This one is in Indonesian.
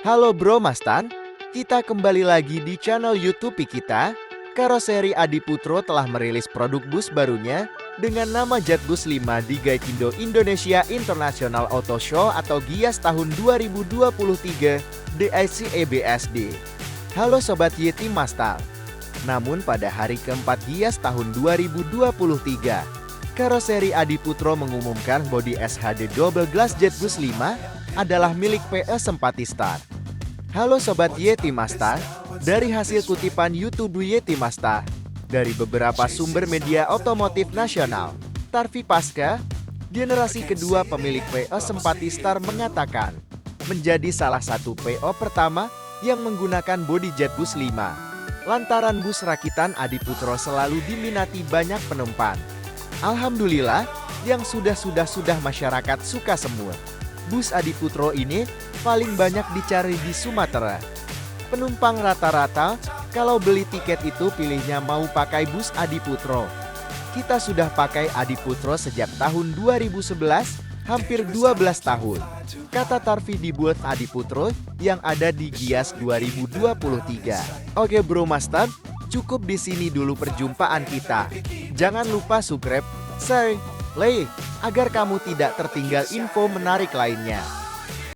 Halo Bro Mastan, kita kembali lagi di channel YouTube kita. Karoseri Adiputro telah merilis produk bus barunya dengan nama Jetbus 5 di Gaikindo Indonesia International Auto Show atau GIAS tahun 2023 DICE-BSD. Halo Sobat Yeti Mastal. Namun pada hari keempat GIAS tahun 2023, Karoseri Adiputro mengumumkan bodi SHD Double Glass Jetbus 5 adalah milik PE Sempatistar. Halo Sobat Yeti Mastar, dari hasil kutipan YouTube Yeti Mastar, dari beberapa sumber media otomotif nasional, Tarvi Pasca, generasi kedua pemilik PE Sempatistar mengatakan, menjadi salah satu PO pertama yang menggunakan bodi Jetbus 5. Lantaran bus rakitan Adiputro selalu diminati banyak penumpang. Alhamdulillah, yang sudah masyarakat suka semua. Bus Adiputro ini paling banyak dicari di Sumatera. Penumpang rata-rata kalau beli tiket itu pilihnya mau pakai bus Adiputro. Kita sudah pakai Adiputro sejak tahun 2011, hampir 12 tahun. Kata Tarvi di booth Adiputro yang ada di GIAS 2023. Oke Bro Master, cukup di sini dulu perjumpaan kita. Jangan lupa subscribe, share, like, agar kamu tidak tertinggal info menarik lainnya.